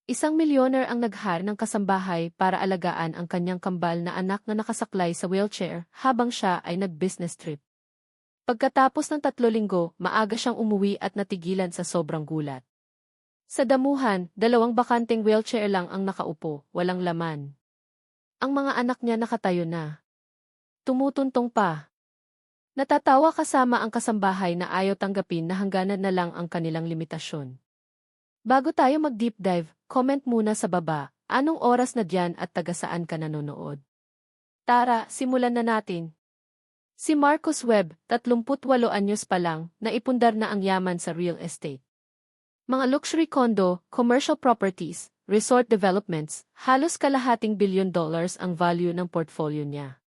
Isang milyoner ang naghire ng kasambahay para alagaan ang kanyang kambal na anak na nakasaklay sa wheelchair habang siya ay nag-business trip. Pagkatapos ng 3 linggo, maaga siyang umuwi at natigilan sa sobrang gulat. Sa damuhan, 2 bakanteng wheelchair lang ang nakaupo, walang laman. Ang mga anak niya nakatayo na. Tumutuntong pa. Natatawa kasama ang kasambahay na ayaw tanggapin na hangganan na lang ang kanilang limitasyon. Bago tayo mag-deep dive, comment muna sa baba, anong oras na diyan at taga saan ka nanonood? Tara, simulan na natin. Si Marcos Webb, 38 anyos pa lang, naipundar na ang yaman sa real estate. Mga luxury condo, commercial properties, resort developments, halos kalahating $1 billion ang value ng portfolio niya.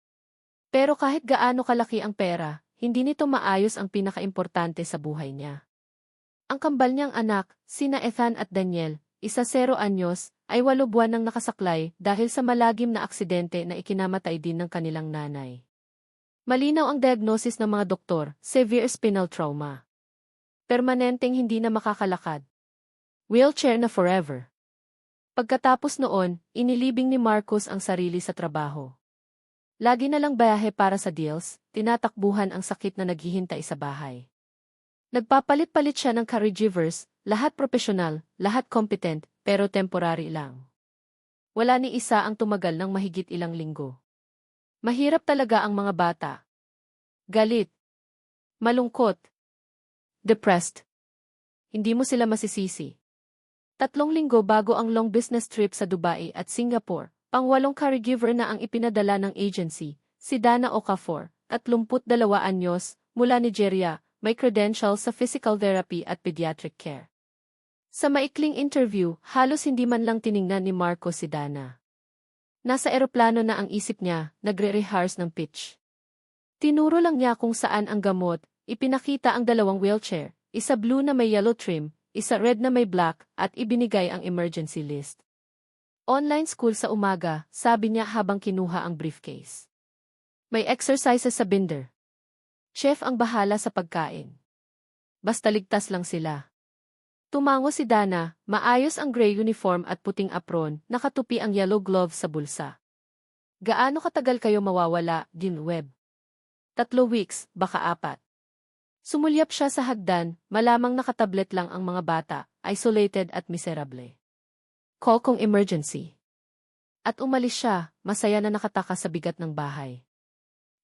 Pero kahit gaano kalaki ang pera, hindi nito maayos ang pinakaimportante sa buhay niya. Ang kambal niyang anak, sina Ethan at Daniel, 0 anyos, ay 8 buwan nang nakasaklay dahil sa malagim na aksidente na ikinamatay din ng kanilang nanay. Malinaw ang diagnosis ng mga doktor, severe spinal trauma. Permanenteng hindi na makakalakad. Wheelchair na forever. Pagkatapos noon, inilibing ni Marcos ang sarili sa trabaho. Lagi na lang biyahe para sa deals, tinatakbuhan ang sakit na naghihintay sa bahay. Nagpapalit-palit siya ng caregivers, lahat profesional, lahat competent, pero temporary lang. Wala ni isa ang tumagal ng mahigit ilang linggo. Mahirap talaga ang mga bata. Galit. Malungkot. Depressed. Hindi mo sila masisisi. 3 linggo bago ang long business trip sa Dubai at Singapore, pang-8 caregiver na ang ipinadala ng agency, si Dana Okafor, 32 anyos, mula Nigeria, may credentials sa physical therapy at pediatric care. Sa maikling interview, halos hindi man lang tiningnan ni Marcos si Dana. Nasa eroplano na ang isip niya, nagre-rehearse ng pitch. Tinuro lang niya kung saan ang gamot, ipinakita ang 2 wheelchair, isa blue na may yellow trim, isa red na may black, at ibinigay ang emergency list. Online school sa umaga, sabi niya habang kinuha ang briefcase. May exercises sa binder. Chef ang bahala sa pagkain. Basta ligtas lang sila. Tumango si Dana, maayos ang gray uniform at puting apron, nakatupi ang yellow gloves sa bulsa. Gaano katagal kayo mawawala, Dean Webb? 3 weeks, baka 4. Sumulyap siya sa hagdan, malamang nakatablet lang ang mga bata, isolated at miserable. Call kung emergency. At umalis siya, masaya na nakataka sa bigat ng bahay.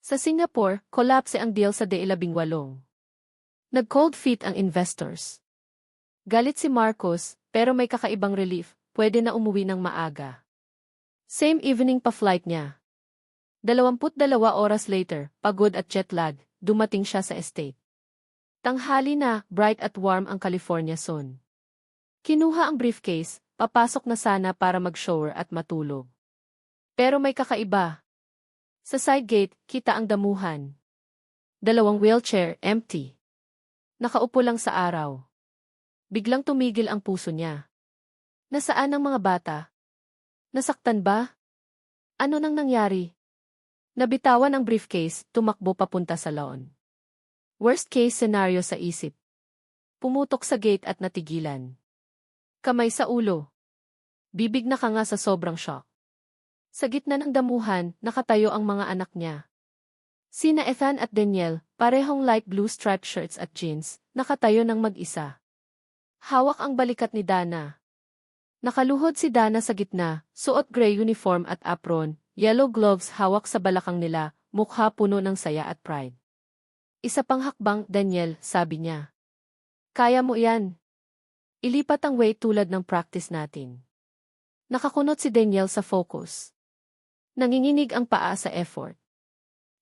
Sa Singapore, collapse ang deal sa D18. Nag-cold feet ang investors. Galit si Marcos, pero may kakaibang relief, pwede na umuwi ng maaga. Same evening pa flight niya. 22 oras later, pagod at jet lag, dumating siya sa estate. Tanghali na, bright at warm ang California sun. Kinuha ang briefcase, papasok na sana para mag-shower at matulog. Pero may kakaiba. Sa side gate, kita ang damuhan. 2 wheelchair, empty. Nakaupo lang sa araw. Biglang tumigil ang puso niya. Nasaan ang mga bata? Nasaktan ba? Ano nang nangyari? Nabitawan ang briefcase, tumakbo papunta sa lawn. Worst case scenario sa isip. Pumutok sa gate at natigilan. Kamay sa ulo. Bibig na ka nga sa sobrang shock. Sa gitna ng damuhan, nakatayo ang mga anak niya. Sina Ethan at Daniel, parehong light blue striped shirts at jeans, nakatayo ng mag-isa. Hawak ang balikat ni Dana. Nakaluhod si Dana sa gitna, suot gray uniform at apron, yellow gloves hawak sa balakang nila, mukha puno ng saya at pride. Isa pang hakbang, Daniel, sabi niya. Kaya mo yan. Ilipat ang weight tulad ng practice natin. Nakakunot si Daniel sa focus. Nanginginig ang paa sa effort.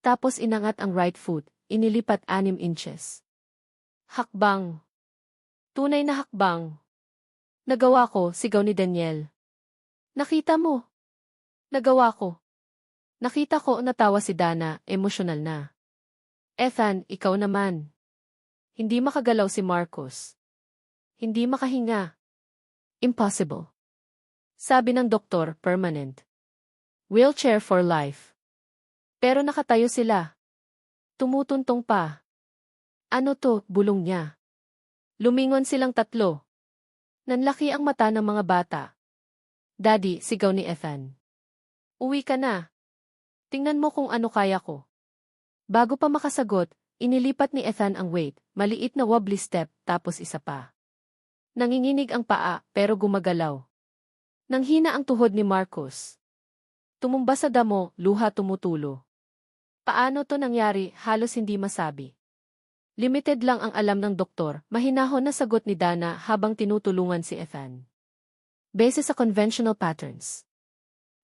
Tapos inangat ang right foot, inilipat 6 inches. Hakbang. Tunay na hakbang. Nagawa ko, sigaw ni Daniel. Nakita mo. Nagawa ko. Nakita ko, natawa si Dana, emosyonal na. Ethan, ikaw naman. Hindi makagalaw si Marcos. Hindi makahinga. Impossible. Sabi ng doktor, permanent. Wheelchair for life. Pero nakatayo sila. Tumutuntong pa. Ano to, bulong niya. Lumingon silang 3. Nanlaki ang mata ng mga bata. Daddy, sigaw ni Ethan. Uwi ka na. Tingnan mo kung ano kaya ko. Bago pa makasagot, inilipat ni Ethan ang weight, maliit na wobbly step, tapos isa pa. Nanginginig ang paa, pero gumagalaw. Nanghina ang tuhod ni Marcos. Tumumba sa damo, luha tumutulo. Paano to nangyari, halos hindi masabi. Limited lang ang alam ng doktor, mahinahon na sagot ni Dana habang tinutulungan si Ethan. Base sa conventional patterns.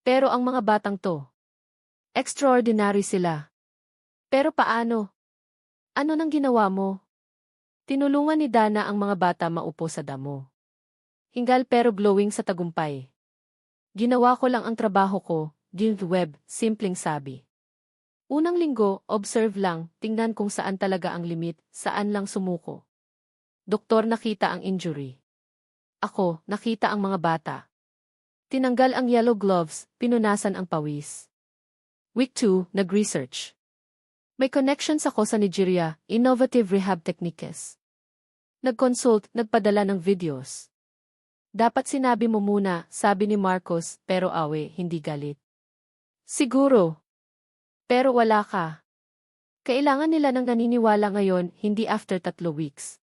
Pero ang mga batang to, extraordinary sila. Pero paano? Ano nang ginawa mo? Tinulungan ni Dana ang mga bata maupo sa damo. Hingal pero glowing sa tagumpay. Ginawa ko lang ang trabaho ko, James Webb, simpleng sabi. Unang linggo, observe lang, tingnan kung saan talaga ang limit, saan lang sumuko. Doktor nakita ang injury. Ako, nakita ang mga bata. Tinanggal ang yellow gloves, pinunasan ang pawis. Week 2, nag-research. May connections ako sa Nigeria, innovative rehab techniques. Nag-consult, nagpadala ng videos. Dapat sinabi mo muna, sabi ni Marcos, pero awe, hindi galit. Siguro. Pero wala ka. Kailangan nila ng naniniwala ngayon, hindi after 3 weeks.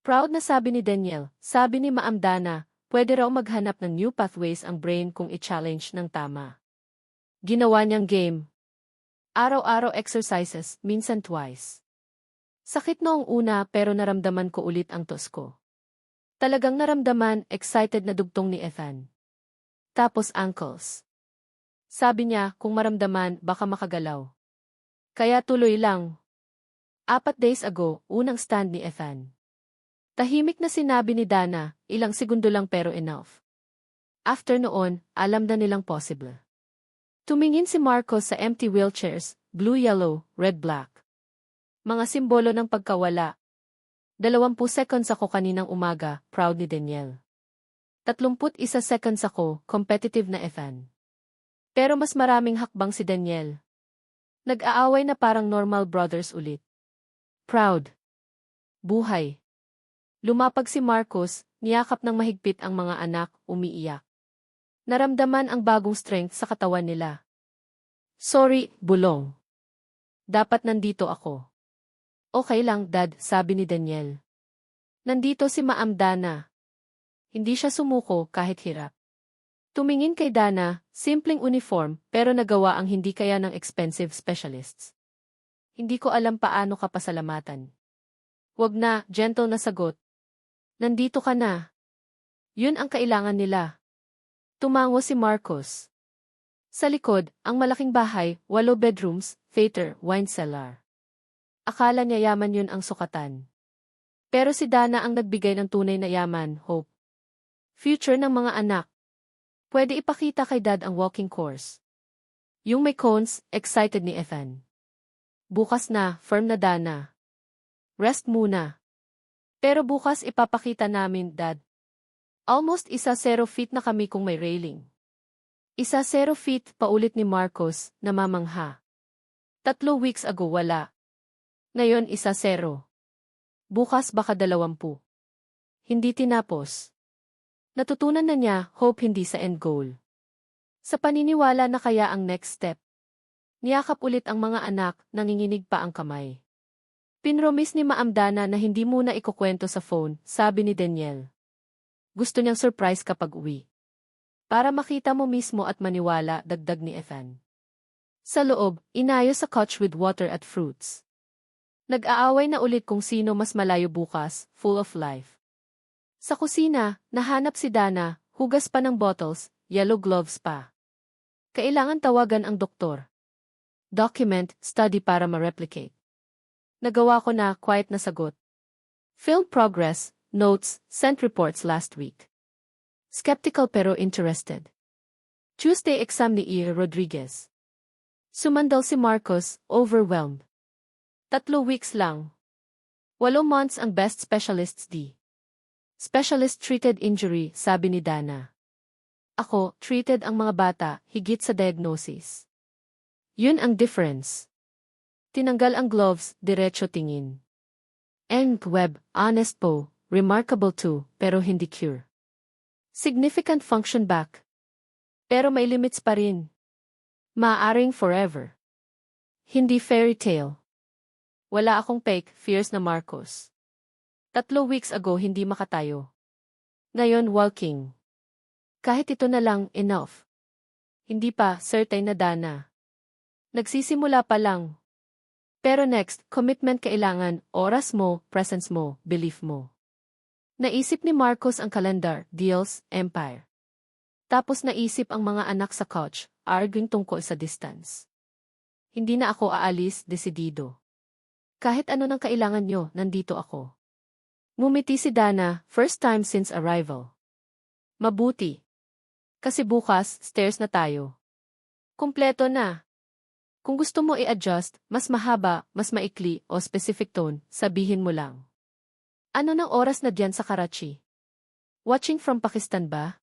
Proud na sabi ni Daniel, sabi ni Ma'am Dana, pwede raw maghanap ng new pathways ang brain kung i-challenge ng tama. Ginawa niyang game. Araw-araw exercises, minsan twice. Sakit noong una pero naramdaman ko ulit ang tos ko. Talagang naramdaman, excited na dugtong ni Ethan. Tapos ankles. Sabi niya, kung maramdaman, baka makagalaw. Kaya tuloy lang. 4 days ago, unang stand ni Ethan. Tahimik na sinabi ni Dana, ilang segundo lang pero enough. After noon, alam na nilang possible. Tumingin si Marcos sa empty wheelchairs, blue, yellow, red, black. Mga simbolo ng pagkawala. 20 seconds ako kaninang umaga, proud ni Daniel. 31 seconds ako, competitive na Ethan. Pero mas maraming hakbang si Daniel. Nag-aaway na parang normal brothers ulit. Proud. Buhay. Lumapag si Marcos, niyakap ng mahigpit ang mga anak, umiiyak. Naramdaman ang bagong strength sa katawan nila. Sorry, bulong. Dapat nandito ako. Okay lang, Dad, sabi ni Daniel. Nandito si Ma'am Dana. Hindi siya sumuko kahit hirap. Tumingin kay Dana, simpleng uniform, pero nagawa ang hindi kaya ng expensive specialists. Hindi ko alam paano ka pasalamatan. Wag na, gentle na sagot. Nandito ka na. Yun ang kailangan nila. Tumango si Marcos. Sa likod, ang malaking bahay, 8 bedrooms, theater, wine cellar. Akala niya yaman yun ang sukatan. Pero si Dana ang nagbigay ng tunay na yaman, hope. Future ng mga anak. Pwede ipakita kay Dad ang walking course. Yung may cones, excited ni Ethan. Bukas na, firm na Dana. Rest muna. Pero bukas ipapakita namin, Dad. Almost 0 feet na kami kung may railing. 0 feet, paulit ni Marcos, namamangha. 3 weeks ago wala. Ngayon 0. Bukas baka 20. Hindi tinapos. Natutunan na niya, hope hindi sa end goal. Sa paniniwala na kaya ang next step. Niyakap ulit ang mga anak, nanginginig pa ang kamay. Pinromise ni Ma'am Dana na hindi muna ikukwento sa phone, sabi ni Daniel. Gusto niyang surprise kapag uwi. Para makita mo mismo at maniwala, dagdag ni Ethan. Sa loob, inayos sa couch with water at fruits. Nag-aaway na ulit kung sino mas malayo bukas, full of life. Sa kusina, nahanap si Dana, hugas pa ng bottles, yellow gloves pa. Kailangan tawagan ang doktor. Document, study para ma-replicate. Nagawa ko na, quiet na sagot. Field progress, notes, sent reports last week. Skeptical pero interested. Tuesday exam ni E. Rodriguez. Sumandal si Marcos, overwhelmed. 3 weeks lang. 8 months ang best specialists D. Specialist treated injury, sabi ni Dana. Ako, treated ang mga bata, higit sa diagnosis. Yun ang difference. Tinanggal ang gloves, diretso tingin. And Webb, honest po, remarkable too, pero hindi cure. Significant function back. Pero may limits pa rin. Maaaring forever. Hindi fairy tale. Wala akong fake, fierce na Marcos. 3 weeks ago hindi makatayo. Ngayon walking. Kahit ito na lang, enough. Hindi pa, certain na Dana. Nagsisimula pa lang. Pero next, commitment kailangan, oras mo, presence mo, belief mo. Naisip ni Marcos ang calendar, deals, empire. Tapos naisip ang mga anak sa couch, arguing tungkol sa distance. Hindi na ako aalis, desidido. Kahit ano nang kailangan nyo, nandito ako. Ngumiti si Dana, first time since arrival. Mabuti. Kasi bukas, stairs na tayo. Kumpleto na. Kung gusto mo i-adjust, mas mahaba, mas maikli, o specific tone, sabihin mo lang. Ano ng oras na diyan sa Karachi? Watching from Pakistan ba?